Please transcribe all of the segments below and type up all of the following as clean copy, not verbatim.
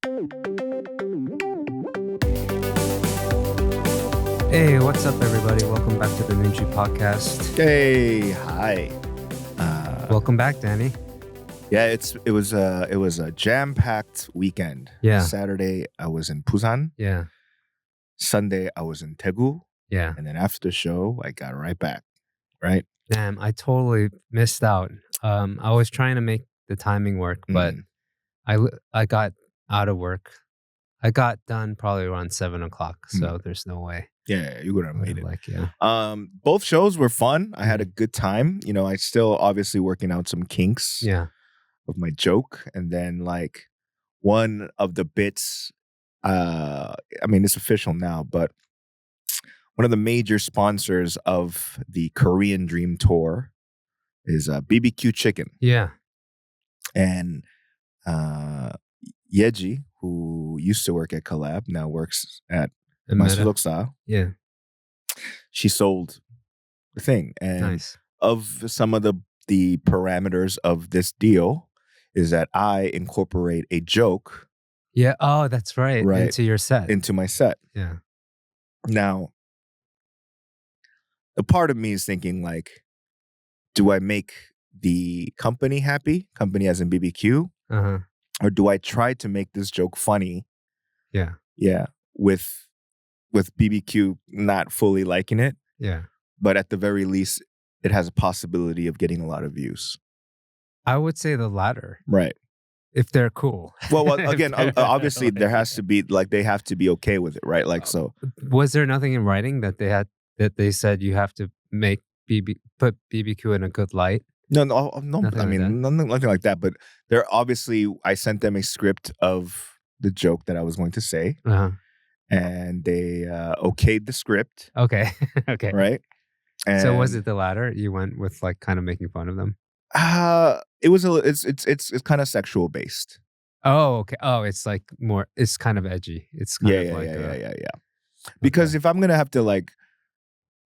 Hey, what's up, everybody? Welcome back to the Noonchi podcast. Hey, hi. Welcome back, Danny. Yeah, it was a jam-packed weekend. Yeah. Saturday I was in Busan. Yeah, Sunday I was in Tegu, yeah. and then after the show I got right back. Right? Damn, I totally missed out. I was trying to make the timing work, but I got out of work. I got done probably around 7 o'clock, so there's no way. Yeah, you would have made it. Both shows were fun. I had a good time. You know, I still obviously working out some kinks Yeah. of my joke, and then like one of the bits. I mean, it's official now, but one of the major sponsors of the Korean Dream Tour is BBQ Chicken. Yeah. And Yeji, who used to work at Collab, now works at Masuloksa. Yeah. She sold the thing. And Nice. of some of the parameters of this deal is that I incorporate a joke. Yeah. Oh, that's right. Right. Into your set. Into my set. Yeah. Now, a part of me is thinking like, do I make the company happy? Company as in BBQ? Uh-huh. Or do I try to make this joke funny? Yeah. Yeah. With BBQ not fully liking it. Yeah. But at the very least, it has a possibility of getting a lot of views. I would say the latter. Right. If they're cool. Well again, obviously there has to be like they have to be okay with it, right? Like so. Was there nothing in writing that they said you have to put BBQ in a good light? No. Nothing I mean, nothing like that. But I sent them a script of the joke that I was going to say, and they okayed the script. Okay. Okay. Right. And so was it the latter? You went with like kind of making fun of them? It was it's kind of sexual based. Oh, okay. Oh, it's like more. It's kind of edgy. It's kind of like yeah. Because if I'm gonna have to like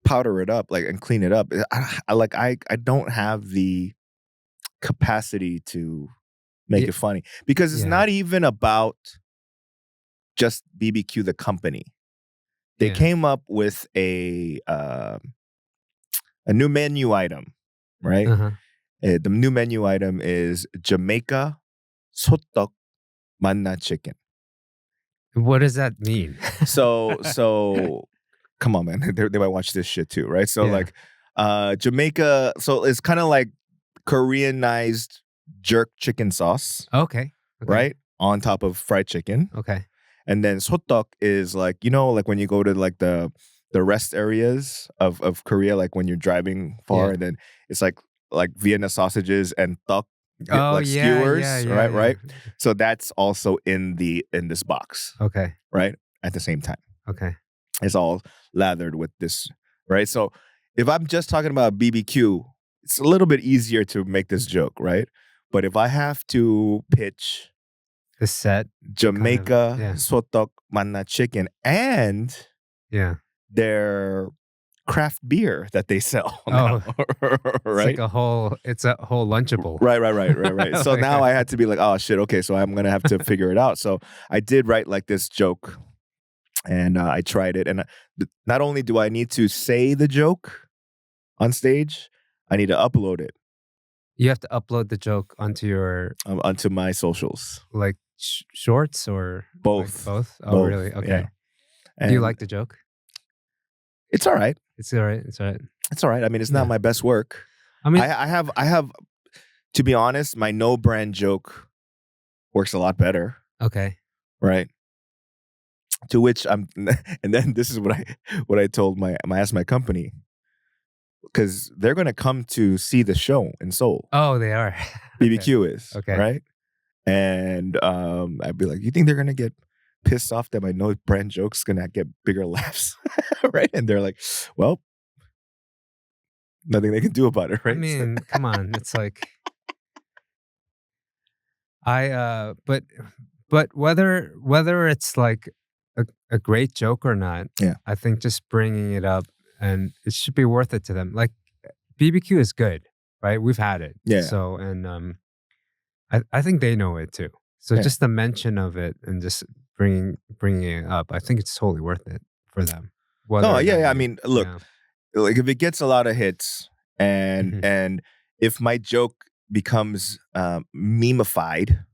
powder it up and clean it up, I don't have the capacity to make it funny, because it's not even about just BBQ the company. They came up with a new menu item, right? Uh-huh. The new menu item is Jamaica sotok manna chicken. What does that mean? So come on, man. They might watch this shit too, right? So Jamaica, so it's kind of like Koreanized jerk chicken sauce. Okay. Right? On top of fried chicken. Okay. And then sotok is like, you know, like when you go to like the rest areas of Korea, like when you're driving far, and then it's like Vienna sausages and tuk, skewers, right? So that's also in this box. Okay. Right? At the same time. Okay. It's all lathered with this, right? So if I'm just talking about BBQ, it's a little bit easier to make this joke, right? But if I have to pitch the set Jamaica sotok manna chicken and their craft beer that they sell. Now, right? It's a whole lunchable. Right. So now I had to be like, oh shit, okay, so I'm gonna have to figure it out. So I did write like this joke, and I tried it. And not only do I need to say the joke on stage, I need to upload it. You have to upload the joke onto my socials, like shorts or both. Like both. Oh, really? Okay. Yeah. Do you like the joke? It's all right. It's all right. It's all right. I mean, it's not my best work. I mean, I have, to be honest, my no brand joke works a lot better. Okay. Right. To which and then this is what I told I asked my company, because they're going to come to see the show in Seoul. Oh, they are. BBQ is. Okay. Right. And I'd be like, you think they're going to get pissed off that my no brand joke's going to get bigger laughs? Right. And they're like, well, nothing they can do about it. Right. I mean, come on. It's like, but whether it's like a great joke or not, I think just bringing it up, and it should be worth it to them. Like BBQ is good, right? We've had it. Yeah. So, and I think they know it too. So just the mention of it and just bringing it up, I think it's totally worth it for them. No, yeah. I mean, look, like if it gets a lot of hits and if my joke becomes memeified,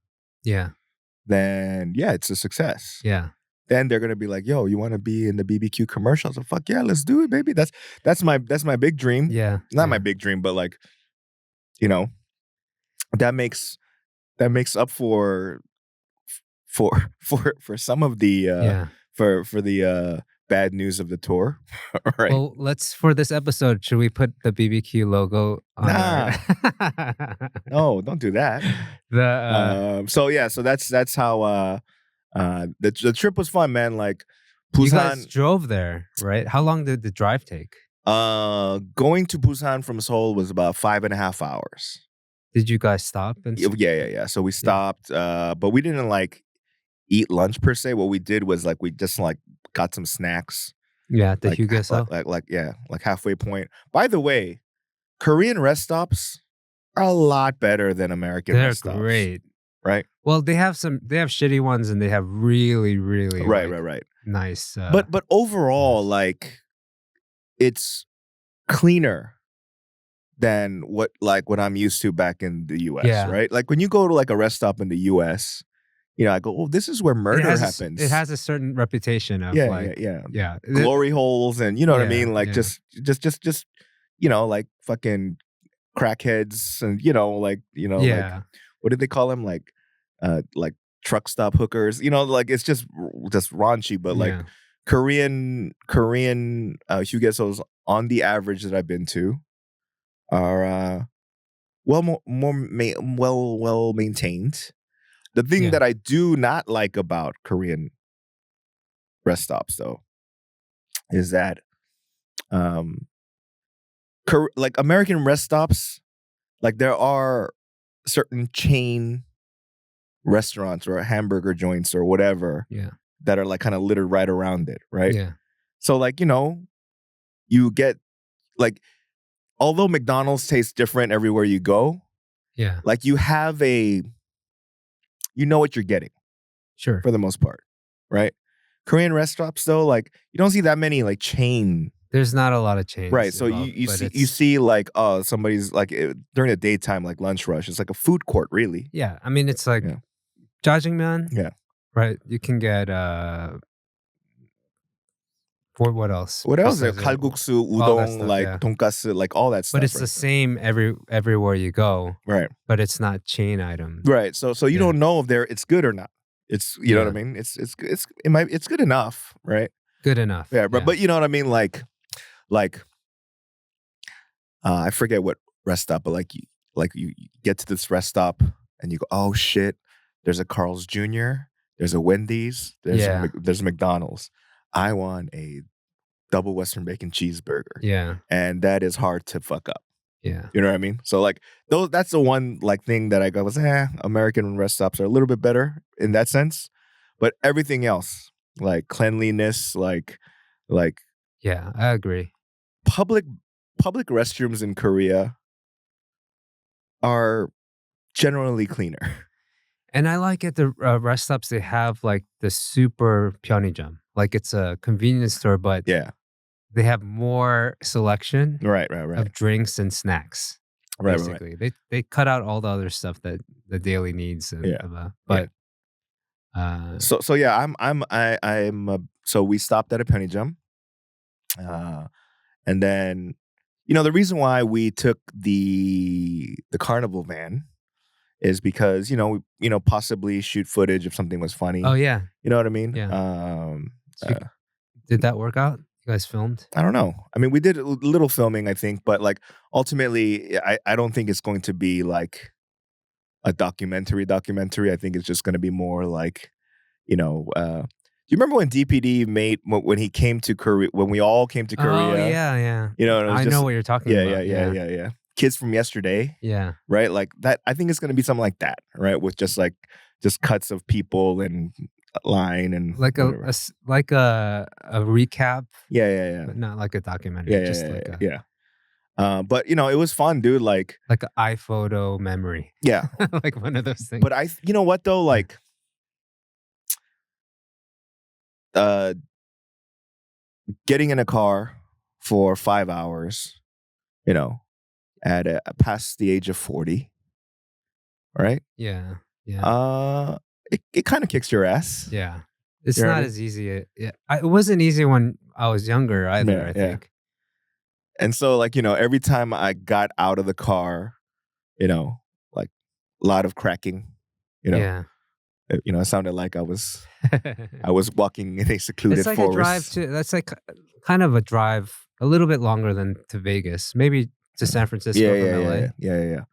then yeah, it's a success. Yeah. Then they're gonna be like, "Yo, you want to be in the BBQ commercials?" So fuck yeah, let's do it, baby. That's my big dream. Yeah, not my big dream, but like, you know, that makes up for some of the for the bad news of the tour. Right. Well, for this episode, should we put the BBQ logo on No, don't do that. So that's how the trip was fun, man. Like Busan. You guys drove there, right? How long did the drive take? Going to Busan from Seoul was about 5.5 hours. Did you guys stop? Yeah. So we stopped, but we didn't like eat lunch per se. What we did was like we just like got some snacks. Yeah, the like, Hugeso. Like halfway point. By the way, Korean rest stops are a lot better than American rest stops. They're great. Right? Well, they have shitty ones and they have really, really right. Nice. But overall, like it's cleaner than what I'm used to back in the US, right? Like when you go to like a rest stop in the US, you know, I go, oh, this is where murder happens. It has a certain reputation of glory holes and you know what I mean? Like just you know, like fucking crackheads and like what did they call them? Like truck stop hookers, like it's just raunchy, but like Korean Hugesos on the average that I've been to are well maintained. The thing that I do not like about Korean rest stops though is that like American rest stops, like there are certain chain restaurants or hamburger joints or whatever that are like kind of littered right around it, right? Yeah. So like, you get like, although McDonald's tastes different everywhere you go, like you have you know what you're getting. Sure. For the most part, right? Korean restaurants though, like you don't see that many like chain. There's not a lot of chains. Right. So you see like, oh, somebody's like during the daytime, like lunch rush. It's like a food court, really. Yeah. I mean, it's like jjajangmyeon. Yeah. Right. You can get what else? What else? Like kalguksu, udon, like tonkatsu, like all that stuff. But it's the same everywhere you go. Right. But it's not chain items. Right. So you don't know if it's good or not. It's you know what I mean? It's good enough, right? Good enough. Yeah, but you know what I mean? Like I forget what rest stop, but like you get to this rest stop and you go, oh shit, there's a Carl's Jr., there's a Wendy's, there's a McDonald's. I want a double Western bacon cheeseburger. Yeah. And that is hard to fuck up. Yeah. You know what I mean? So like that's the one like thing that I go was American rest stops are a little bit better in that sense. But everything else, like cleanliness, like yeah, I agree. Public restrooms in Korea are generally cleaner. And I like at the rest stops, they have like the super 편의점. Like it's a convenience store, but they have more selection right. of drinks and snacks. Basically. Right. They cut out all the other stuff that the daily needs. So yeah, so we stopped at a 편의점. And then, the reason why we took the carnival van is because, possibly shoot footage if something was funny. Oh, yeah. You know what I mean? Yeah. Did that work out? You guys filmed? I don't know. I mean, we did a little filming, I think, but like ultimately, I don't think it's going to be like a documentary. I think it's just going to be more like, do you remember when DPD when he came to Korea, when we all came to Korea? Oh, yeah. I know what you're talking about. Yeah. Kids from yesterday. Yeah. Right? Like that. I think it's going to be something like that, right? With just cuts of people and line and like a recap. Yeah. But not like a documentary. But you know, it was fun, dude. Like an iPhoto memory. yeah. Like one of those things. But you know what though, like getting in a car for 5 hours, you know, at past the age of 40, right? Yeah. Yeah. It kind of kicks your ass. Yeah. It's You know what I not mean? as easy. It wasn't easy when I was younger either, I Yeah. think. And so, like, you know, every time I got out of the car, you know, like a lot of cracking, you know, Yeah. it sounded like I was walking in a secluded It's like a drive forest. that's like kind of a drive a little bit longer than to Vegas. Maybe to San Francisco from LA. Yeah.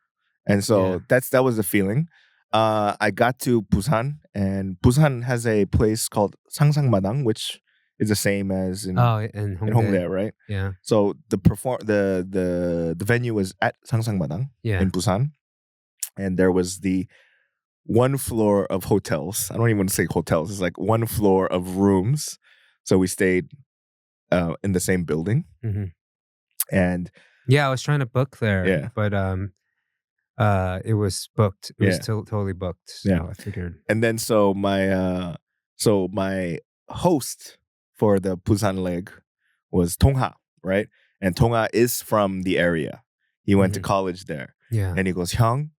And Yeah. so that was the feeling. I got to Busan, and Busan has a place called Sangsangmadang, which is the same as in Oh, in Hongdae. Hongdae, right? Yeah. So the venue was at Sangsangmadang Yeah. in Busan, and there was the one floor of hotels. I don't even want to say hotels. It's like one floor of rooms. So we stayed in the same building, Mhm. and Yeah, I was trying to book there, yeah, but it was booked. It was yeah, totally booked. yeah. So I figured. And then so my host for the Busan leg was Tongha, right? And Tongha is from the area. He went to Mhm. college there. Yeah. And he goes, "Hyung,"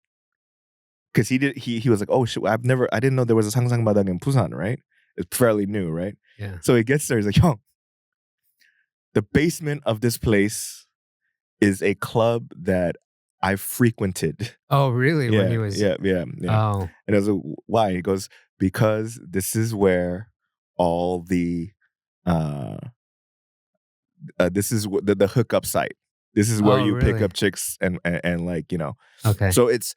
because he was like, "Oh shit, I didn't know there was a Sangsangmadang in Busan, right? It's fairly new, right?" Yeah. So he gets there, he's like, "Hyung, the basement of this place is a club that I frequented." Oh, really? When he was Yeah. Oh. And I was like, "Why?" He goes, "Because this is where all the uh this is the hookup site. This is where Oh, you pick really? up chicks and like, you know." Okay. So it's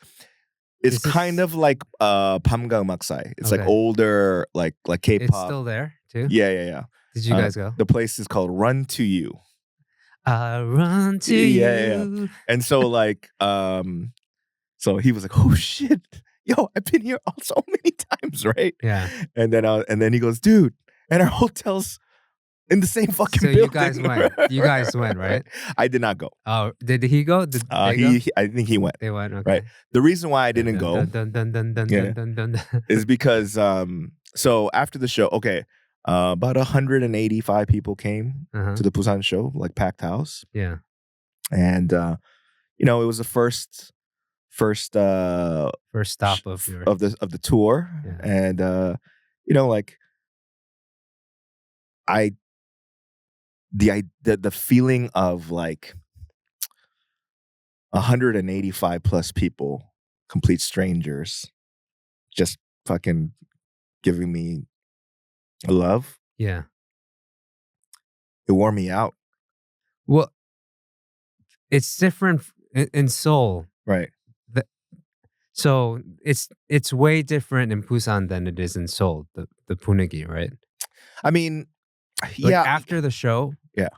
Is kind this of like Pamgang Maksai. It's like Okay. older, like It's K-pop. still there too? Yeah. Did you guys go? The place is called Run to You. I run to Yeah. you. And so like so he was like, "Oh shit. Yo, I've been here so many times, right?" Yeah. And then he goes, "Dude, and our hotel's in the same fucking So you building." guys went. You guys went, right? I did not go. Oh, did he go? Did they go? I think he went. They went, Right. okay. The reason why I Dun, didn't dun, go, dun, dun, dun, dun, dun, yeah, dun, dun, dun. is because so after the show, okay, about 185 people came Uh-huh. to the Busan show, like packed house. Yeah. And you know, it was the first First stop of your of the tour. Yeah. And you know, like I the feeling of like 185 plus people, complete strangers, just fucking giving me love. Yeah. It wore me out. Well, it's different in Seoul. Right. The So it's way different in Busan than it is in Seoul, the punagi, right? I mean, Like yeah. after the show, Yeah.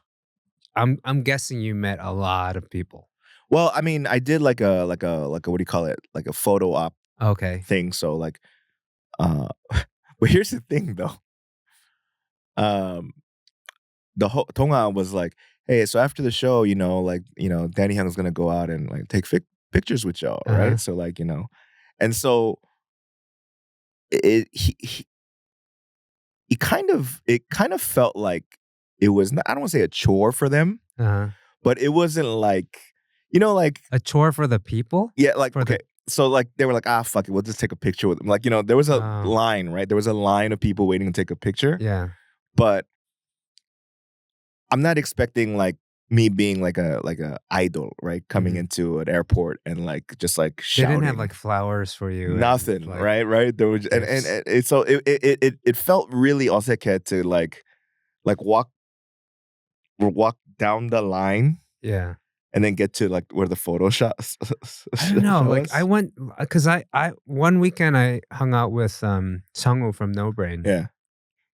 I'm guessing you met a lot of people. Well, I mean, I did like a what do you call it? Like a photo op Okay. thing. So like but here's the thing though. The whole Tonga was like, "Hey, so after the show, you know, like, you know, Danny Hyung's gonna go out and like take pictures with y'all, Uh-huh. right?" So like, you know, and so it it kind of felt like it was not, I don't want to say a chore for them, Uh-huh. but it wasn't like, you know, like A chore for the people? yeah, like For okay. So like they were like, "Ah, fuck it, we'll just take a picture with them." Like, you know, there was a Oh. line, right? There was a line of people waiting to take a picture, Yeah. but I'm not expecting like me being like a idol, right? Coming Mhm. into an airport and like just like They shouting. didn't have like flowers for you and Nothing, like right? There was gifts. and so it felt really oseke to like walk down the line Yeah. and then get to like where the photo shot I don't know. Like I was. went because I one weekend I hung out with Sungwoo from No Brain Yeah,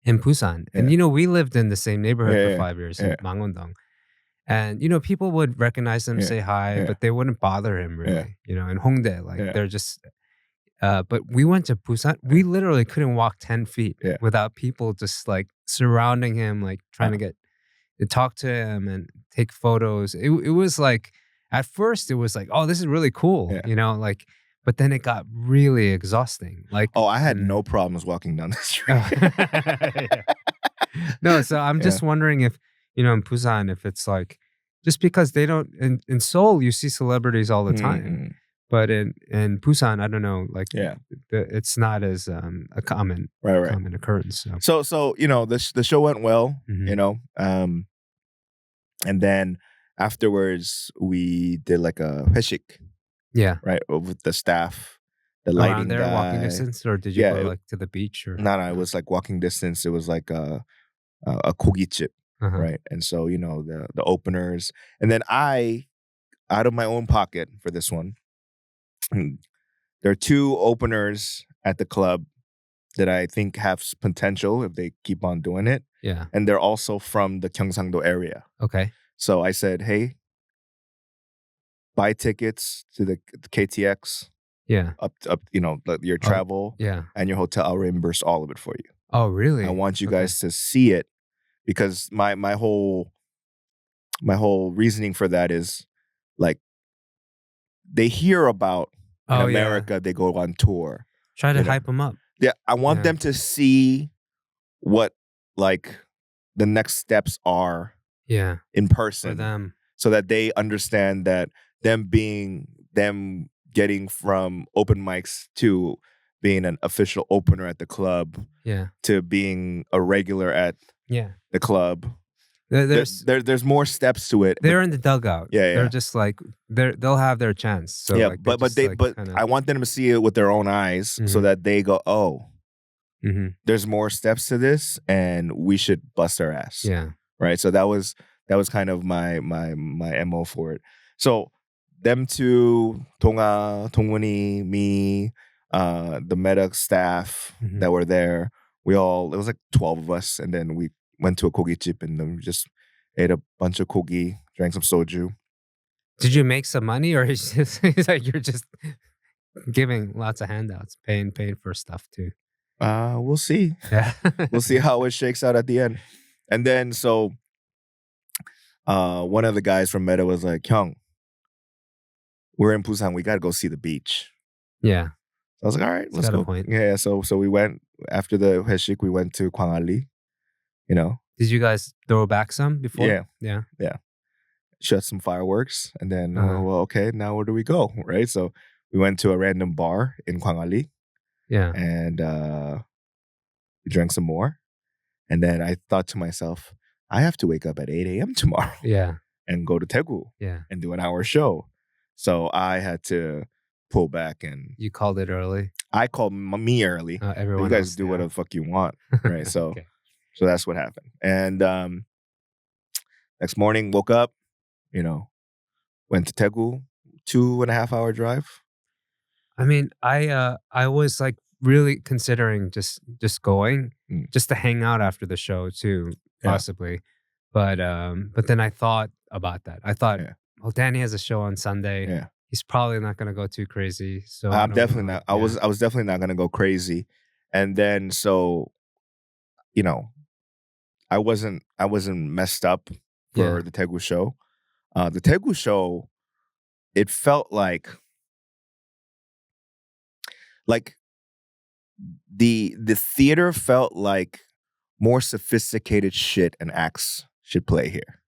in Busan. And yeah, we lived in the same neighborhood for yeah, 5 years yeah, in Mangwon-dong. And people would recognize him, yeah, say hi, yeah, but they wouldn't bother him yeah, really. In Hongdae, like yeah, they're just but we went to Busan. We literally couldn't walk 10 feet yeah. without people just like surrounding him, like trying to get talk to him and take photos. It was like at first it was like, oh, this is really cool, Yeah. you know, like. But then it got really exhausting. Like, Oh, I had and no problems walking down the street. yeah. No, so I'm just wondering if, you know, in Busan, if it's like just because they don't in Seoul, you see celebrities all the time, Mhm. but in Busan, I don't know, like Yeah. it's not as a common Right. common occurrence. So, So you know, the show went well, mhm. you know. And then afterwards we did like a 회식, Yeah, right? With the staff, the around lighting there, walking guy. distance, or did you Yeah, go like to the beach or? no, it was like walking distance. It was like a 고깃집, Uh-huh. right? And so, you know, the openers. And then I, out of my own pocket for this one, there are two openers at the club that I think have potential if they keep on doing it. Yeah. And they're also from the Gyeongsangdo area. Okay. So I said, hey, buy tickets to the KTX, Yeah. up, you know, your Oh, travel yeah. and your hotel. I'll reimburse all of it for you. Oh, I really? want you Okay. guys to see it, because my whole reasoning for that is like, they hear about in Oh, yeah. America, they go on tour. Try to You know? hype them up. Yeah, I want Yeah. them to see what like the next steps are Yeah. in For person, them. so that they understand that them getting from open mics to being an official opener at the club Yeah. to being a regular at Yeah. the club. There's There's more steps to it. they're in the dugout. Yeah, They're yeah. just like they'll have their chance. So Yeah, like they're but just they like but kinda, I want them to see it with their own eyes, so Mhm. that they go, oh, Mhm. there's more steps to this, and we should bust our ass. Yeah. Right. So that was kind of my MO for it. So them two, Tonga, Tongwini, me, the Meta staff Mhm. that were there, it was like 12 of us, and then we went to a kogi chip, and then we just ate a bunch of kogi, drank some soju. Did you make some money, or it's just it's like you're just giving lots of handouts, paying for stuff too? We'll see. Yeah. We'll see how it shakes out at the end. And then so one of the guys from Meta was like, Hyung, we're in Busan, we gotta go see the beach. Yeah. I was like, all right, He's let's got a go. point. Yeah, so we went after the 회식, we went to Gwangalli, you know. Did you guys throw back some before? Yeah. Yeah. Shot some fireworks, and then Uh-huh. well, okay, now where do we go? Right? So we went to a random bar in Gwangalli, Yeah. and we drank some more. And then I thought to myself, I have to wake up at 8 a.m. tomorrow Yeah. and go to Tegu Yeah. and do an hour show. So I had to pull back, and You called it early. I called me early. Everyone You guys else, do yeah. whatever the fuck you want, right? So Okay. so that's what happened. And next morning, woke up, you know, went to Tegu, 2.5 hour drive. I mean, I was like really considering just going, just to hang out after the show too, Yeah. possibly. But then I thought about that. I thought, Yeah. well, Danny has a show on Sunday. Yeah. He's probably not gonna go too crazy. So I'm don't definitely wanna, not. I was definitely not gonna go crazy. And then so, you know, I wasn't messed up for Yeah. the Tegu show. The Tegu show, it felt like the theater felt like more sophisticated shit and acts should play here.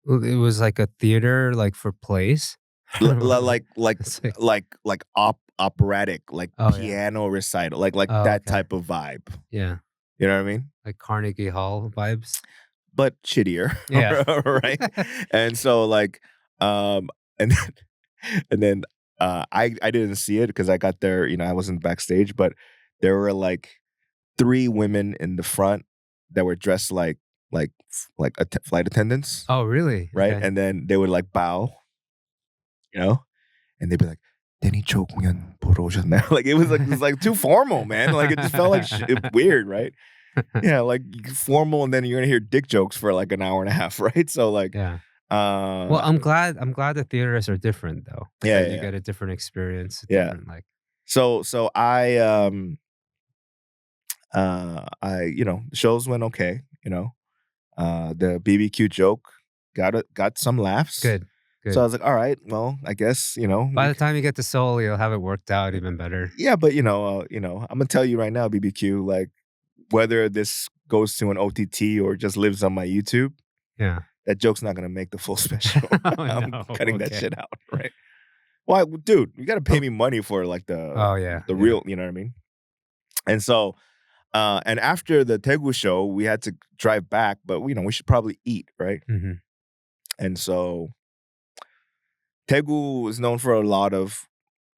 Well, it was like a theater, like for plays. Like It's like- operatic, like Oh, yeah. piano recital, like Oh, that okay. type of vibe. Yeah, You know what I mean? like Carnegie Hall vibes. But shittier. Yeah. Right? And so like and then I didn't see it because I got there, you know, I wasn't backstage, but there were like 3 women in the front that were dressed like flight attendants, Oh, really? right? Okay. And then they would like bow, you know, and they'd be like, Danny Cho 공연 보러 오셨나요? Like it was like too formal, man. Like it just felt like weird, right? Yeah, like formal, and then you're gonna hear dick jokes for like an hour and a half, right? So like, Yeah. Well, I'm glad the theaters are different though. Yeah, That you yeah. get a different experience. Yeah. Different, like, So I you know, the shows went okay, you know. The BBQ joke got some laughs. Good. So I was like, all right, well, I guess, By the time you get to Seoul, you'll have it worked out even better. yeah, but I'm gonna tell you right now, BBQ, like whether this goes to an OTT or just lives on my YouTube, Yeah. that joke's not gonna make the full special. Oh, I'm no. cutting that Okay. shit out, right? Why, dude? You gotta pay me money for like the real, you know what I mean? And so, and after the Tegu show, we had to drive back, but we should probably eat, right? Mm-hmm. And so, Tegu is known for a lot of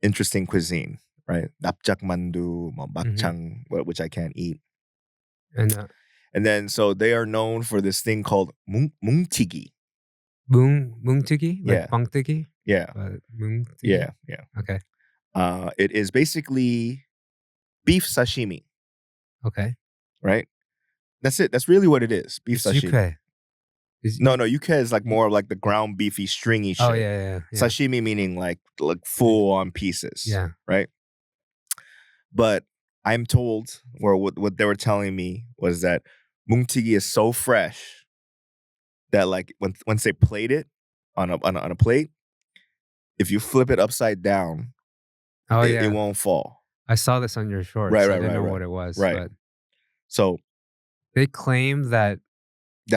interesting cuisine, right? Napjak mandu, makchang, which I can't eat. And then, so they are known for this thing called mungtigi. Mungtigi? Like Yeah. bangtigi? Yeah. Mungtigi? Yeah. Okay. It is basically beef sashimi. Okay. Right? That's it. That's really what it is. Beef It's sashimi. yuke. No, yuke is like more like the ground beefy stringy shit. Oh, yeah. Sashimi meaning like full on pieces. Yeah. Right? But I'm told, or what they were telling me was that mungtigi is so fresh that like once they plate it on a plate, if you flip it upside down, it won't fall. I saw this on your shorts. Right, I didn't know what it was. Right. But so they claim that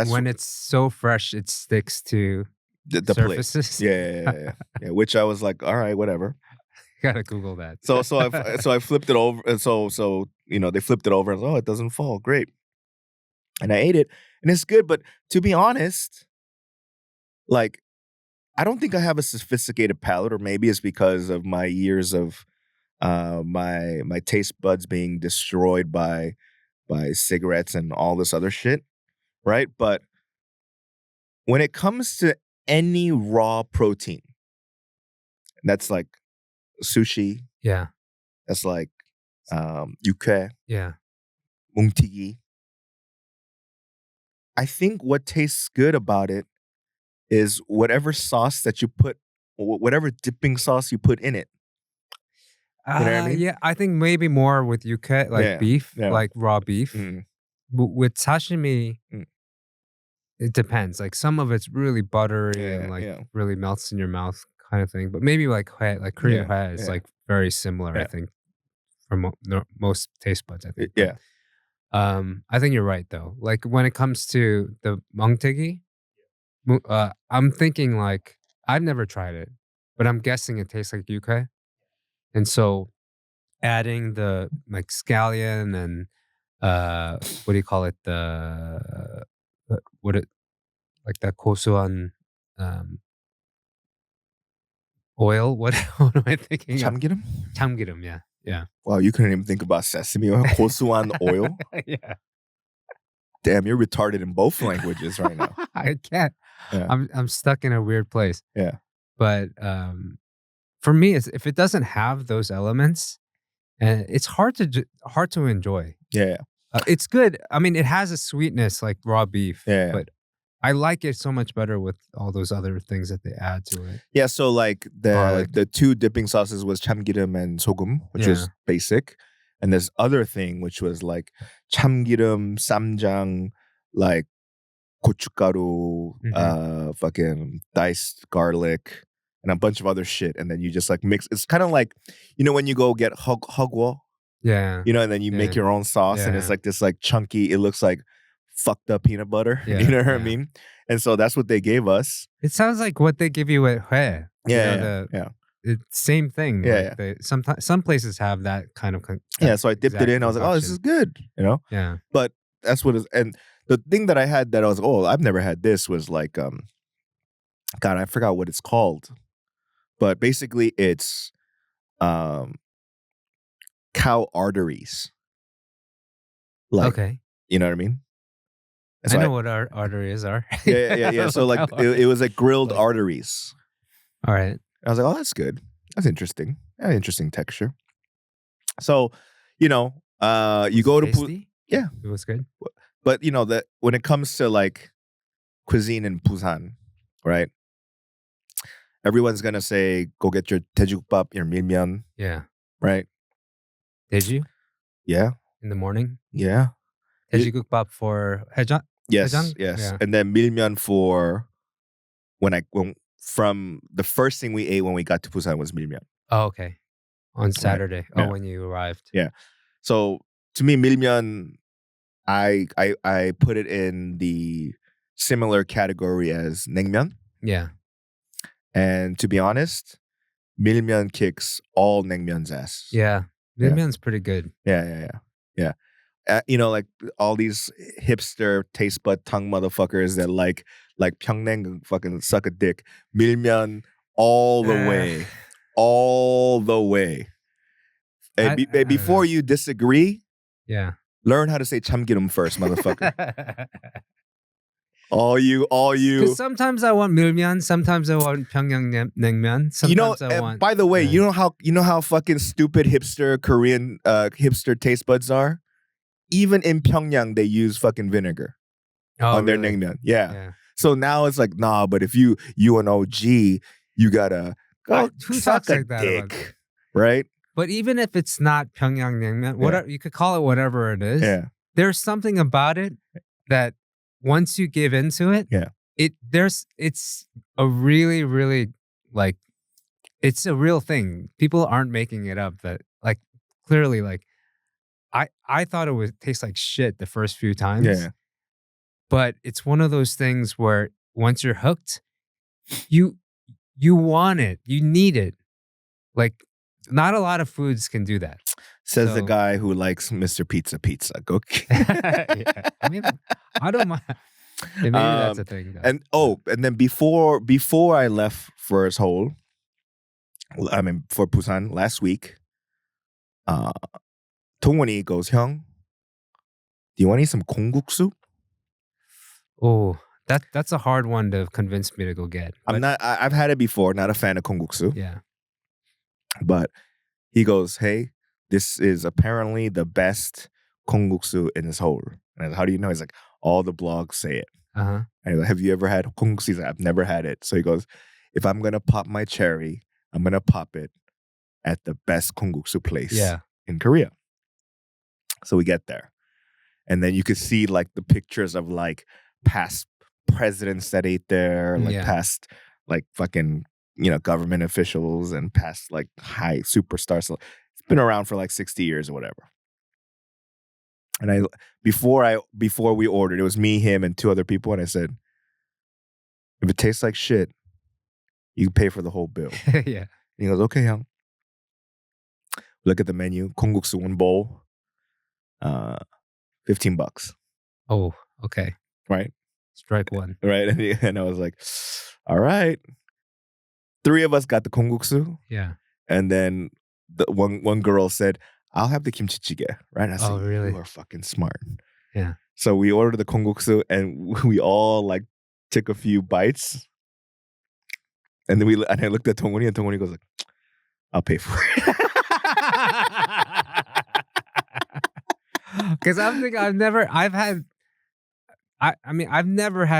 when it's so fresh, it sticks to the surfaces. Plate. Yeah. Which I was like, all right, whatever. Gotta Google that. So I flipped it over, and so they flipped it over, and it doesn't fall. Great. And I ate it, and it's good. But to be honest, like, I don't think I have a sophisticated palate, or maybe it's because of my years of my taste buds being destroyed by cigarettes and all this other shit, right? But when it comes to any raw protein, that's like sushi, yeah, that's like yuke, yeah, mungtigi. I think what tastes good about it is whatever sauce that you put, whatever dipping sauce you put in it. You know what I mean? Yeah, I think maybe more with yuke, like beef, like raw beef. But with sashimi, it depends. Like some of it's really buttery and like really melts in your mouth kind of thing. But maybe like hue, like Korean hue is like very similar, I think, for most taste buds, I think. Yeah. I think you're right though. Like when it comes to the mungtegi, I'm thinking like I've never tried it, but I'm guessing it tastes like yuke. And so adding the like scallion and what do you call it? Like that kosuan oil. What am I thinking of? Chamgiram? Chamgiram, yeah. Wow, you couldn't even think about sesame oil, kosuan oil. Yeah. Damn, you're retarded in both languages right now. I can't. Yeah. I'm stuck in a weird place. Yeah. But for me, if it doesn't have those elements, it's hard to enjoy. Yeah. It's good. I mean, it has a sweetness like raw beef. Yeah. But I like it so much better with all those other things that they add to it. Yeah, so like the two dipping sauces was chamgiram and sogum, which was basic. And this other thing, which was like chamgiram, samjang, like gochugaru, fucking diced garlic, and a bunch of other shit. And then you just like mix. It's kind of like, when you go get hogwo. Yeah. And then you make your own sauce, and it's like this like chunky, it looks like fucked up peanut butter. Yeah, you know what I mean? And so that's what they gave us. It sounds like what they give you at hue. Yeah. It's same thing. Yeah. Sometimes some places have that kind of. So I dipped it in. I was like, oh, this is good. Yeah. But that's what is. And the thing that I had that I was like, oh, I've never had this was like, God, I forgot what it's called. But basically it's cow arteries. Like, okay. You know what I mean? So I know what our arteries are. Yeah. So like it was like grilled arteries. All right. I was like, oh, that's good. That's interesting. Interesting texture. So, you go to yeah, it was good. But that when it comes to like cuisine in Busan, right? Everyone's gonna say, go get your daejukbap, your milmyeon. Yeah. Right? Did you? Yeah. In the morning? Yeah. Daejukbap for Haejeon? Yes, Gajang? yes. Yeah. And then milmyeon for when from the first thing we ate when we got to Busan was milmyeon. Oh, okay. On Right. Saturday. Oh, Yeah. when you arrived. Yeah. So to me, milmyeon, I put it in the similar category as naengmyeon. Yeah. And to be honest, milmyeon kicks all naengmyeon's ass. Yeah. Yeah. Naengmyeon's pretty good. Yeah. Like all these hipster taste bud tongue motherfuckers that like Pyeongnaeng fucking suck a dick. Milmyeon all the way, all the way. Hey, before you disagree, yeah, learn how to say chamgirum first, motherfucker. all you. Because sometimes I want milmyeon, sometimes I want Pyongyang naengmyeon. Sometimes I want. By the way, you know how fucking stupid hipster Korean hipster taste buds are. Even in Pyongyang, they use fucking vinegar on their naengmyeon. Yeah. So now it's like, nah, but if you an OG, you gotta go suck a dick, right? But even if it's not Pyongyang naengmyeon, whatever you could call it, whatever it is. Yeah. There's something about it that once you give into it, it's a really, really like it's a real thing. People aren't making it up. That like clearly like. I thought it would taste like shit the first few times. Yeah. But it's one of those things where once you're hooked, you want it. You need it. Like not a lot of foods can do that. Says the guy who likes Mr. Pizza. Go. Yeah. I mean, I don't mind. Maybe that's a thing. Though. And then before I left for Seoul, for Busan last week, 동원이 goes, 형, do you want to eat some kongguksu? Oh, that's a hard one to convince me to go get. I've had it before, not a fan of kongguksu. Yeah. But he goes, hey, this is apparently the best kongguksu in Seoul. And how do you know? He's like, all the blogs say it. Uh-huh. And he's like, have you ever had kongguksu? He's like, I've never had it. So he goes, if I'm going to pop my cherry, I'm going to pop it at the best kongguksu place in Korea. So we get there. And then you could see like the pictures of like past presidents that ate there, like past like fucking, government officials and past like high superstars. So it's been around for like 60 years or whatever. And before we ordered, it was me, him, and two other people. And I said, if it tastes like shit, you can pay for the whole bill. Yeah. And he goes, okay, young. Look at the menu. kongguksu, one bowl. $15. Oh, okay. Right? Strike one. Right? And I was like, all right. 3 of us got the kongguksu. Yeah. And then the one girl said, I'll have the kimchi jjigae. Right? I said, really? You are fucking smart. Yeah. So we ordered the kongguksu and we all like took a few bites. And then I looked at Tongwoni and Tongwoni goes like, I'll pay for it. Because I'm thinking I've never had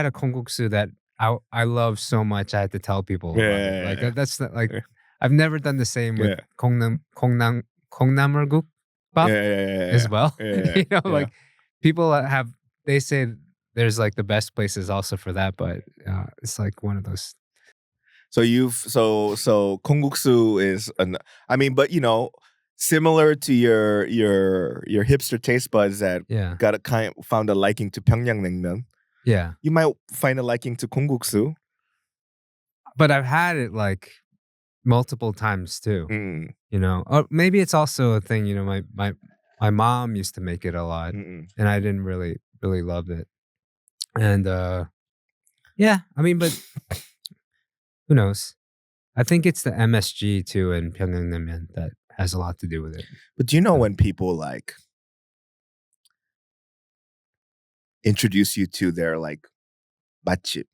a kongguksu that I love so much I had to tell people about it. Like that's not, like I've never done the same with kongnamurguk as well. Like people they say there's like the best places also for that, but it's like one of those. So so kongguksu is but similar to your hipster taste buds that found a liking to Pyongyang naengmyeon. Yeah. You might find a liking to kongguksu. But I've had it like multiple times too. Or maybe it's also a thing, my mom used to make it a lot and I didn't really love it. And but who knows? I think it's the MSG too in Pyongyang naengmyeon that has a lot to do with it. But do you know when people like introduce you to their like 맛집,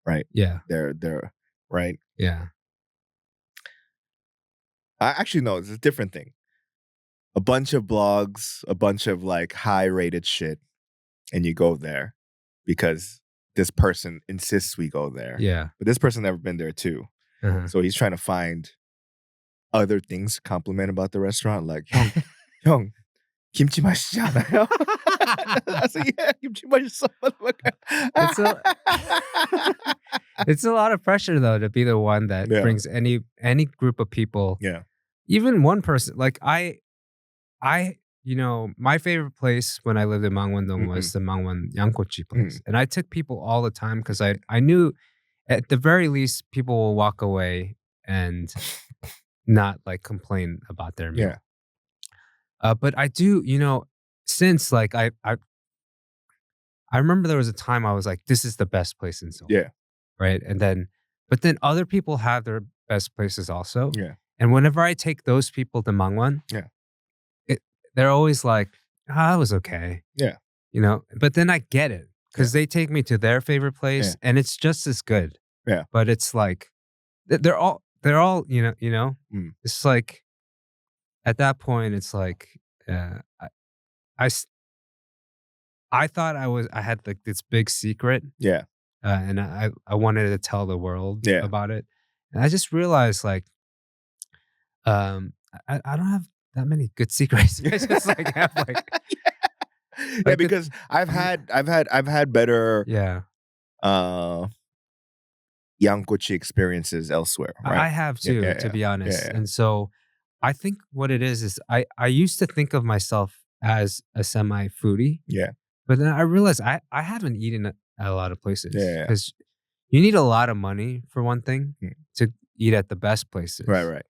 right? Yeah. They're right? Yeah. Actually, no, it's a different thing. A bunch of blogs, a bunch of like high rated shit, and you go there because this person insists we go there. Yeah. But this person never been there too. Uh-huh. So he's trying to find other things to compliment about the restaurant. Like, 형, 김치 맛있지 않아요? I was like, yeah, 김치 맛있어. It's a it's a lot of pressure though to be the one that Yeah. brings any group of people, Yeah. even one person. Like my favorite place when I lived in Mangwon-dong was the Mangwon Yangkochi place, and I took people all the time because I knew at the very least people will walk away and not like complain about their meal. Yeah. But I do, since like I remember there was a time I was like, this is the best place in Seoul. Yeah. Right. But then other people have their best places also. Yeah. And whenever I take those people to Mangwon, Yeah. they're always like, that was okay. Yeah. But then I get it because they take me to their favorite place and it's just as good. Yeah. But it's like, they're all, it's like, at that point, it's like, I thought I had like this big secret. Yeah. And I wanted to tell the world Yeah. about it. And I just realized like, I don't have that many good secrets. I just like have like, yeah, because I've had better Yankochi experiences elsewhere. Right? I have too, to be honest. And so I think what it is I used to think of myself as a semi foodie. Yeah. But then I realized I haven't eaten at a lot of places. Yeah. Because you need a lot of money for one thing to eat at the best places. Right.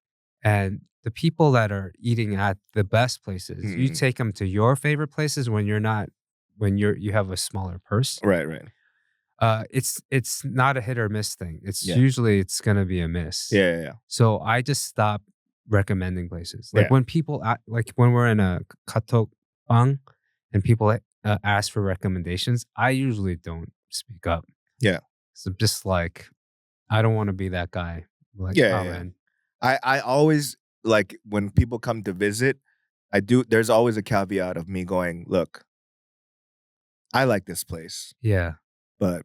And the people that are eating at the best places, you take them to your favorite places when you have a smaller purse. Right. It's not a hit or miss thing. It's usually it's gonna be a miss. Yeah. So I just stopped recommending places. Like when people when we're in a katok bang and people ask for recommendations, I usually don't speak up. Yeah. So just like I don't want to be that guy. Like, man. I always like when people come to visit, there's always a caveat of me going, look, I like this place. Yeah. But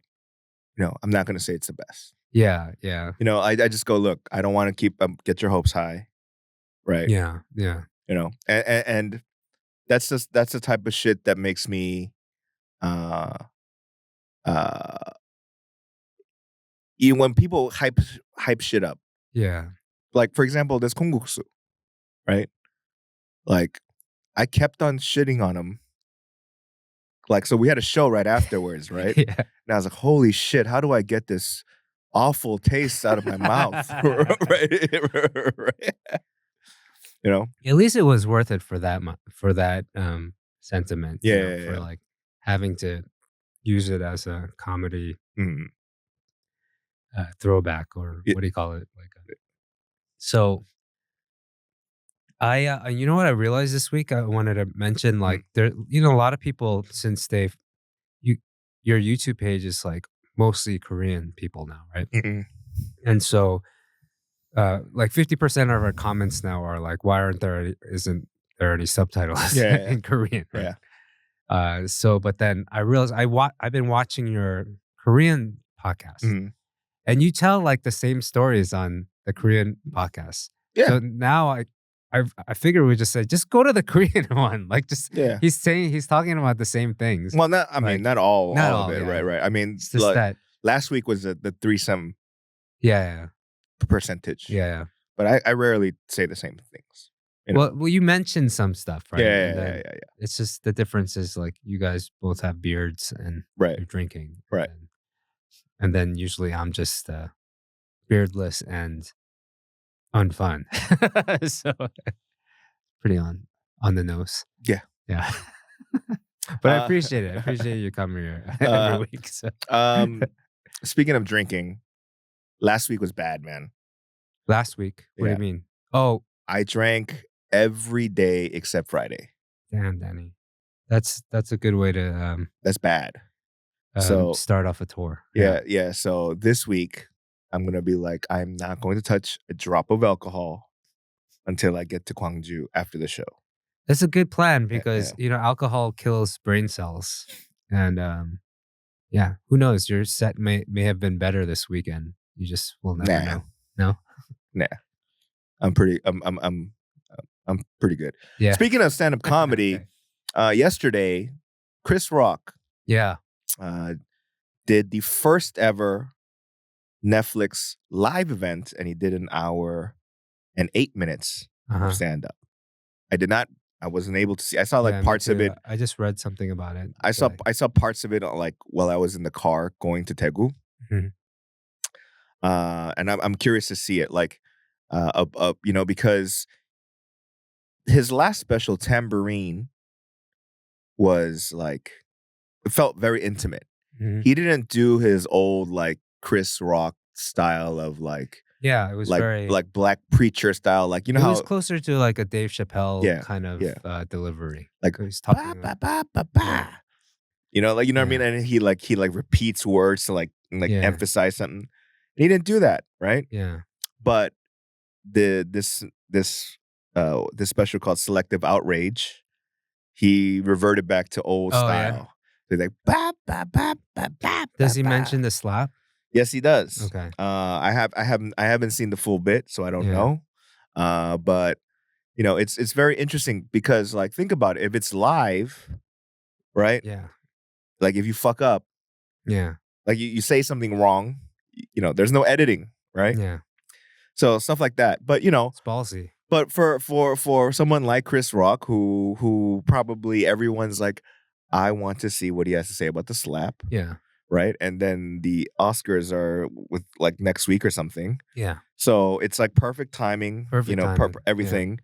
I'm not gonna say it's the best. Yeah. I just go, look, I don't want to get your hopes high. Right. Yeah. And that's the type of shit that makes me when people hype shit up. Yeah. Like for example, this kongguksu, right? Like I kept on shitting on him. Like so we had a show right afterwards, right? Yeah. And I was like, holy shit, how do I get this awful taste out of my mouth? right? At least it was worth it for that sentiment. Yeah. Like having to use it as a comedy throwback or what do you call it? So you know what I realized this week? I wanted to mention like there, a lot of people since your YouTube page is like mostly Korean people now, right? And so like 50% of our comments now are like, why isn't there any subtitles in Korean? Right? Yeah. So, but then I realized I've been watching your Korean podcast, and you tell like the same stories on the Korean podcast. Yeah. So now I figure we just say just go to the Korean one. Like just he's talking about the same things. Well, not all of it, yeah. right. I mean, it's just that last week was the threesome. Yeah. Percentage. Yeah. But I rarely say the same things. Well, you mentioned some stuff, right? Yeah. It's just the difference is like you guys both have beards and you're drinking. Right. And then usually I'm just beardless and unfun. So pretty on the nose. Yeah. But I appreciate it. I appreciate you coming here every week. So. Speaking of drinking, last week was bad, man. Last week? What do you mean? Oh. I drank every day except Friday. Damn, Danny. That's a good way to that's bad. So start off a tour. Yeah. So this week I'm gonna be like, I'm not going to touch a drop of alcohol until I get to Gwangju after the show. That's a good plan because alcohol kills brain cells. And who knows? Your set may have been better this weekend. You just will never know. No? Nah. I'm pretty good. Yeah. Speaking of stand-up comedy, Yesterday, Chris Rock Yeah. did the first ever Netflix live event, and he did an hour and 8 minutes of stand up. I wasn't able to see. I saw like Yeah, me parts of too. it. I just read something about it. I saw parts of it like while I was in the car going to Tegu. Mhm. And I'm curious to see it, like, because his last special, Tambourine, was like, it felt very intimate. Mhm. He didn't do his old like Chris Rock style of like, Yeah, it was very like black preacher style, like it was closer to like a Dave Chappelle yeah, kind of yeah, delivery. like He's ba talking ba like ba ba ba. Like what I mean, yeah, and he like repeats words to like yeah, emphasize something. He didn't do that, right? yeah. But this special called Selective Outrage, he reverted back to old Oh, yeah? style. He's like ba ba ba ba ba ba Does he ba. mention the slap? Yes, he does. Okay. I haven't seen the full bit, so I don't Yeah, know. But it's very interesting because like think about it. If it's live, right? yeah, Like if you fuck up, yeah, like you say something wrong, there's no editing, right? yeah. So stuff like that. But It's ballsy. but for someone like Chris Rock, who probably everyone's like, I want to see what he has to say about the slap, Yeah, right? And then the Oscars are with like next week or something. yeah. So it's like perfect timing, Perfect timing. Yeah. everything.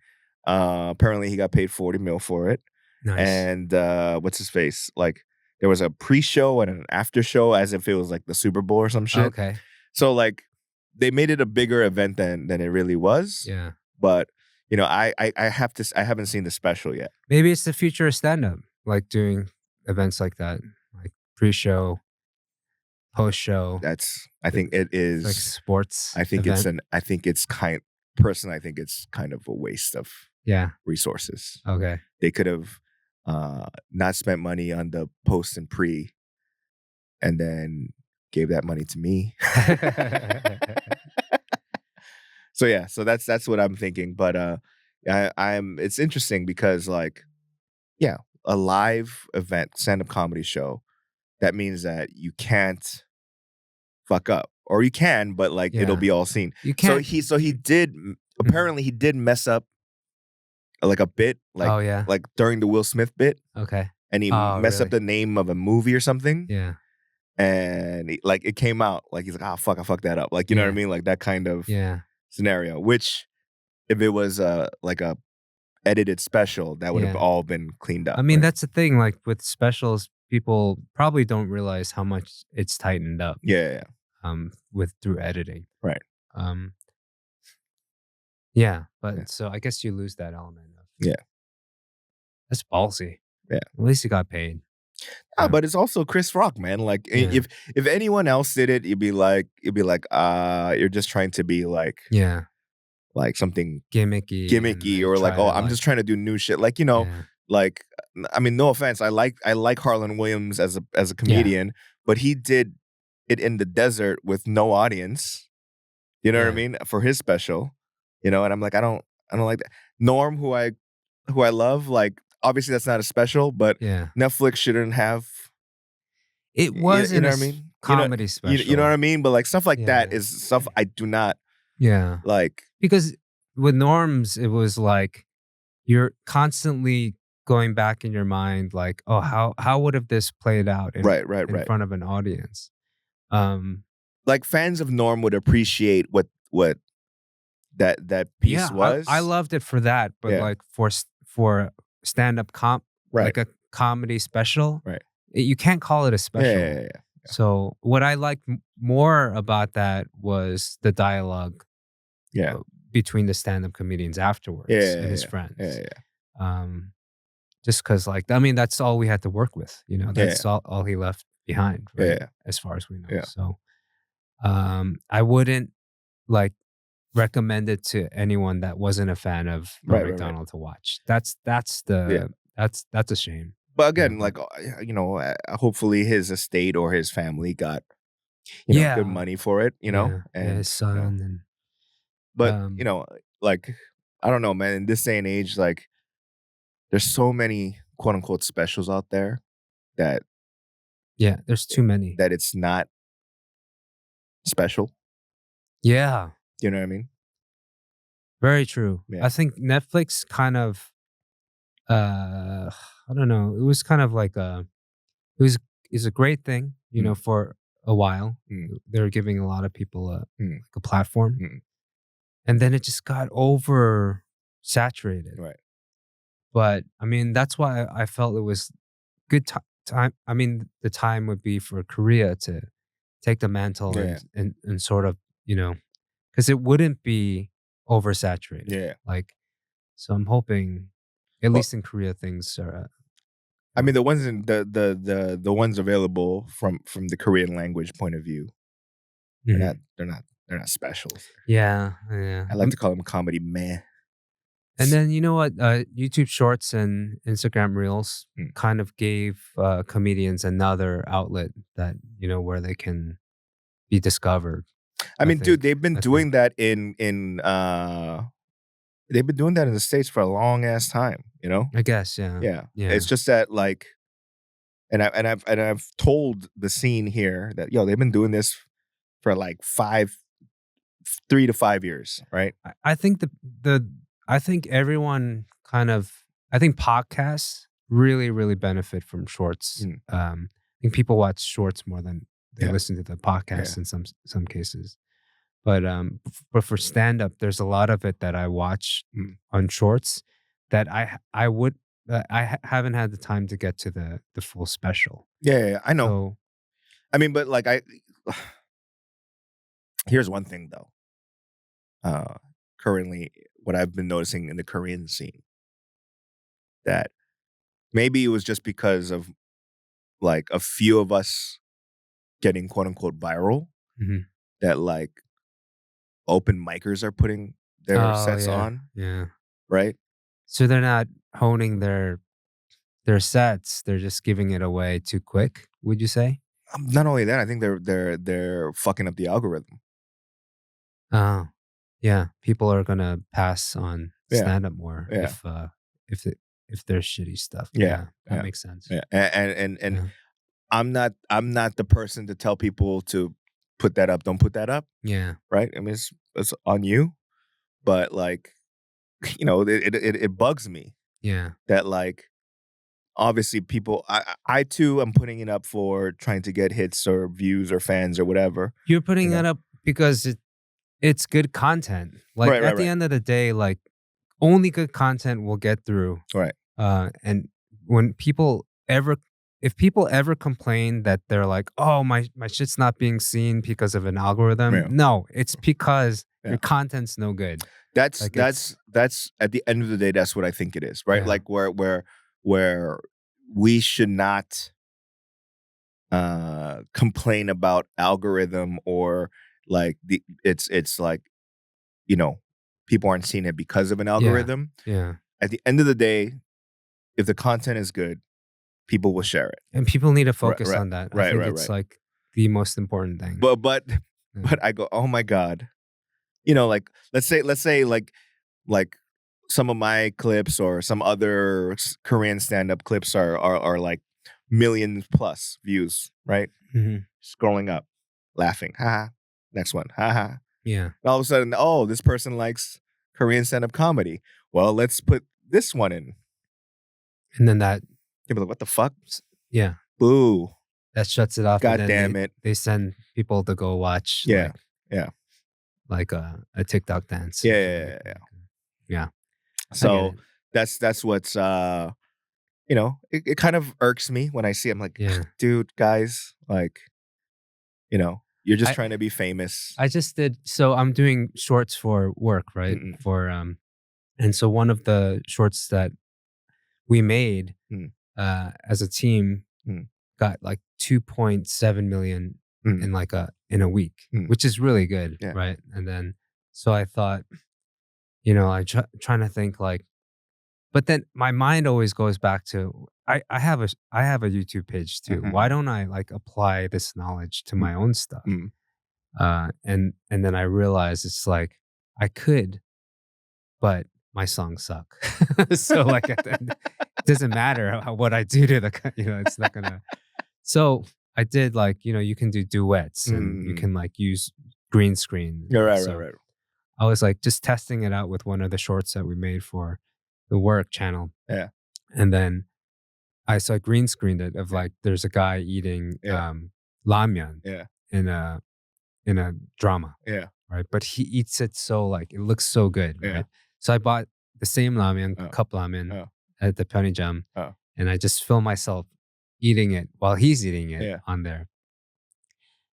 Apparently he got paid 40 mil for it. Nice. And what's his face? Like there was a pre-show and an after show as if it was like the Super Bowl or some shit. Okay. So like they made it a bigger event than it really was. Yeah. But I haven't seen the special yet. Maybe it's the future of stand-up, like doing events like that, like pre-show, post-show, I think it is like sports I think event. I think it's personally I think it's kind of a waste of Yeah. resources. Okay. They could have not spent money on the post and pre and then gave that money to me. So yeah, so that's what I'm thinking. But it's interesting because like, yeah, a live event, stand-up comedy show, that means that you can't fuck up. Or you can, but like it'll Yeah. be all seen. You can't. So he did apparently he did mess up like a bit, Oh, yeah. like during the Will Smith bit, Okay. and he Oh, messed up really? the name of a movie or something. Yeah. And like it came out like he's like, oh fuck, I fucked that up. Like you know what I Yeah. mean? Like that kind of Yeah. scenario. Which if it was like a edited special, that would have Yeah. all been cleaned up. I mean, right? that's the thing. Like with specials, people probably don't realize how much it's tightened up. Yeah. With through editing. Right. Um. Yeah, but Yeah. so I guess you lose that element of. Yeah. That's ballsy. Yeah. At least he got paid. Ah, but it's also Chris Rock, man. Like Yeah. if anyone else did it, you'd be like, you're just trying to be like Yeah. something Gimmicky. gimmicky and or like, try oh, to, I'm just trying to do new shit. Like, Yeah. like I mean, no offense. I like Harlan Williams as a comedian, but he did it in the desert with no audience. You know what I Yeah. mean? For his special. And I'm like, I don't like that. Norm, who I love, like obviously that's not a special, but Yeah. Netflix shouldn't have. It was You in know a what I mean? comedy special. You know what I mean? But like stuff like that Yeah. is stuff I do not Yeah. like. Because with Norms, it was like you're constantly going back in your mind, like, oh, how would have this played out in Right. front of an audience? Like fans of Norm would appreciate what that piece Yeah, was. I loved it for that, but Yeah. like for stand-up Right. like a comedy special, Right. You can't call it a special. Yeah. So what I liked more about that was the dialogue Yeah. between the stand-up comedians afterwards and his friends. Yeah. Just because, like, I mean, that's all we had to work with. That's all he left behind, right? Yeah. As far as we know. Yeah. So, I wouldn't like recommend it to anyone that wasn't a fan of Right. McDonald to watch. That's a shame. But again, but- like hopefully his estate or his family got good money for it. Yeah, and his son and but like I don't know, man. In this day and age, like there's so many quote unquote specials out there that there's too many. that it's not special. Yeah, You know what I mean? very true. Yeah. I think Netflix kind of, I don't know. It was kind of like it was is a great thing, for a while. They were giving a lot of people like a platform, and then it just got over saturated. Right. But I mean, that's why I felt it was good time. I mean, the time would be for Korea to take the mantle Yeah. and sort of, because it wouldn't be oversaturated. Yeah. Like, so I'm hoping, at Well, least in Korea, things are. I mean, the ones in the ones available from the Korean language point of view, Mhm. they're not specials. Yeah. I like to call them comedy meh. And then you know what? YouTube Shorts and Instagram Reels kind of gave comedians another outlet that where they can be discovered. I mean, dude, think. they've been I doing think. that they've been doing that in the States for a long ass time, you know? I guess, yeah, Yeah. yeah. It's just that like I've told the scene here that they've been doing this for like 3 to 5 years, right? I think I think everyone kind of I think podcasts really benefit from shorts. I think people watch shorts more than they Yeah. listen to the podcast Yeah. in some cases. But for stand up, there's a lot of it that I watch on shorts that I would haven't had the time to get to the full special. Yeah, I know. So I mean, but like here's one thing though. Currently, what I've been noticing in the Korean scene, that maybe it was just because of like a few of us getting quote unquote viral, mhm. that like open micers are putting their sets yeah, on, yeah. right? So they're not honing their sets, they're just giving it away too quick, would you say? Not only that, I think they're fucking up the algorithm. Oh, yeah. People are gonna pass on Yeah, stand up more yeah, if it if there's shitty stuff. yeah, Yeah, that yeah, makes sense. yeah. And Yeah. I'm not the person to tell people to put that up, don't put that up, Yeah. right? I mean, it's on you, but like it bugs me Yeah. that like obviously people I too am putting it up for trying to get hits or views or fans or whatever. You're putting You know? that up because it's good content. Like, Right, right, at the right. end of the day, like, only good content will get through. Right. And when people ever if people ever complain that they're like, "Oh, my shit's not being seen because of an algorithm." Yeah. No, it's because Yeah. your content's no good. That's Like, that's at the end of the day, that's what I think it is, right? Yeah. Like where we should not complain about algorithm, or like it's like, people aren't seeing it because of an algorithm. Yeah. At the end of the day, if the content is good, people will share it. And people need to Right, focus right, on that. I right, think right, it's right. like the most important thing. But Yeah. I go, oh my God. Like let's say like some of my clips or some other Korean stand-up clips are like millions plus views, right? Mhm. Scrolling up, laughing, haha. Next one, haha. Yeah. And all of a sudden, oh, this person likes Korean stand-up comedy. Well, let's put this one in. And then that You'll be like, what the fuck? yeah, Boo. that shuts it off, God and then damn it. they send people to go watch Yeah. Yeah. like a TikTok dance. Yeah, or yeah, something yeah, yeah. Yeah. So it. that's what's it kind of irks me when I see. I'm like, Yeah. dude, guys, like, you're just I trying to be famous. I just did so I'm doing shorts for work, right? Mm-mm. And so one of the shorts that we made Mm. as a team Mm. got like 2.7 million Mm. in a week, Mm. which is really good, Yeah. right? And then so I thought, trying to think like, but then my mind always goes back to I have a YouTube page too. Mhm. Why don't I like apply this knowledge to my own stuff? Mm. And then I realized it's like I could, but my songs suck. So like doesn't matter what I do to the, it's not gonna. So I did like, you can do duets and you can like use green screen. Yeah, right, So right, right. I was like just testing it out with one of the shorts that we made for the work channel. Yeah. And then I saw green screened it of like there's a guy eating ramyeon Yeah. in a drama. Yeah. Right. But he eats it so like it looks so good. Yeah. Right. So I bought the same ramen, cup ramen at the 편의점, and I just film myself eating it while he's eating it on there.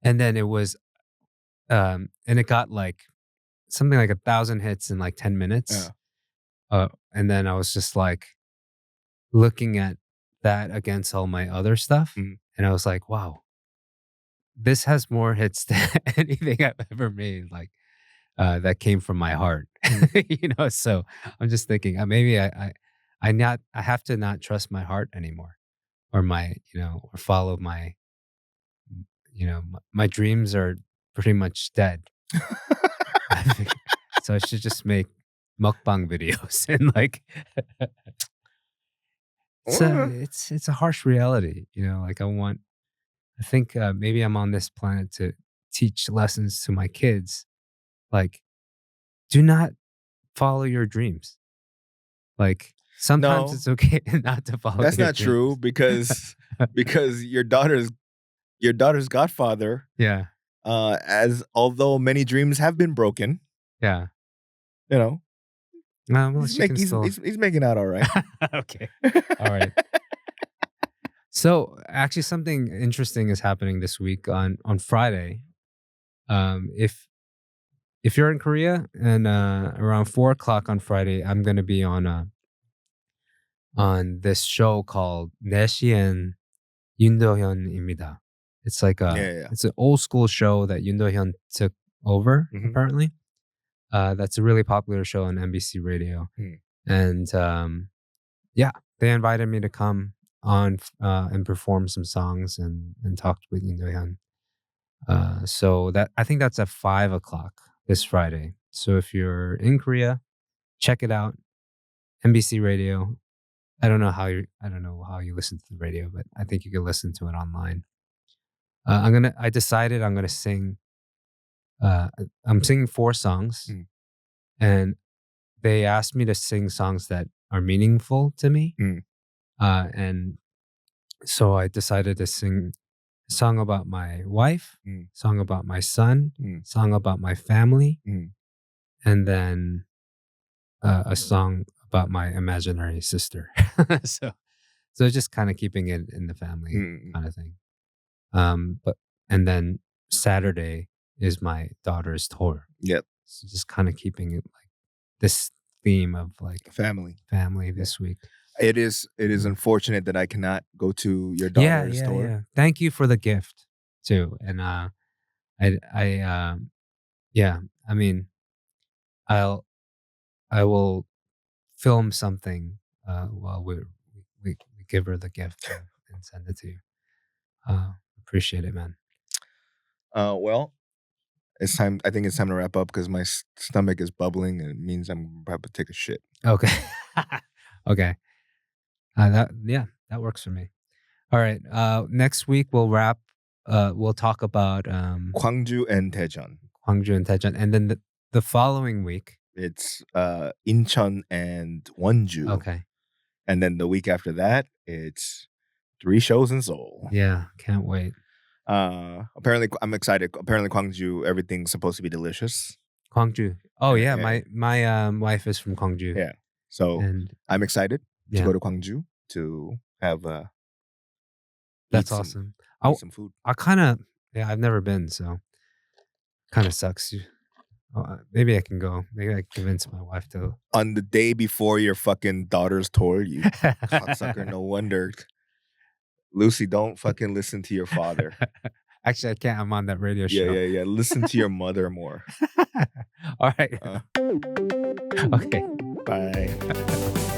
And then it was and it got like something like 1,000 hits in like 10 minutes. And then I was just like looking at that against all my other stuff. And I was like, wow, this has more hits than anything I've ever made. Like that came from my heart, So I'm just thinking maybe I have to not trust my heart anymore, or or follow my, my dreams are pretty much dead. I think, so I should just make mukbang videos and like, it's a harsh reality, like I think maybe I'm on this planet to teach lessons to my kids. Like, do not follow your dreams. Like sometimes it's okay not to follow. That's your not dreams. true because your daughter's godfather. Yeah. Although many dreams have been broken. Yeah. Well, he's making out all right. Okay. All right. So actually something interesting is happening this week on Friday. If you're in Korea and around 4:00 on Friday, I'm gonna be on this show called 4시엔 윤도현입니다. It's like it's an old school show that Yoon Do-hyun took over apparently. That's a really popular show on MBC Radio. And they invited me to come on and perform some songs and talk with Yoon Do-hyun. So that I think that's at 5:00 this Friday. So if you're in Korea, check it out. MBC Radio. I don't know how you listen to the radio, but I think you can listen to it online. I decided I'm gonna sing. I'm singing 4 songs, and they asked me to sing songs that are meaningful to me. And so I decided to sing a song about my wife, song about my son, song about my family, and then a song about my imaginary sister. so just kind of keeping it in the family kind of thing. And then Saturday is my daughter's tour. Yep. So just kind of keeping it like this theme of like family this week. It is unfortunate that I cannot go to your daughter's tour. Yeah. Thank you for the gift too. And I mean, I will film something while we give her the gift and send it to you. Appreciate it, man. Well, it's time. I think it's time to wrap up because my stomach is bubbling and it means I'm about to take a shit. Okay. Okay. That works for me. All right. Next week we'll wrap. We'll talk about Gwangju and Daejeon. And then the following week it's Incheon and Wonju. Okay. And then the week after that it's 3 shows in Seoul. Yeah, can't wait. Apparently, I'm excited. Apparently, Gwangju, everything's supposed to be delicious. Gwangju. Oh yeah. My wife is from Gwangju. Yeah. So I'm excited to go to Gwangju to have that's awesome. Eat some food. I kind of I've never been, so kind of sucks. Maybe I can go. Maybe I can convince my wife to. On the day before your fucking daughter's tour, you cocksucker. No wonder. Lucy, don't fucking listen to your father. Actually, I can't. I'm on that radio show. Yeah. Listen to your mother more. All right. Okay. Bye.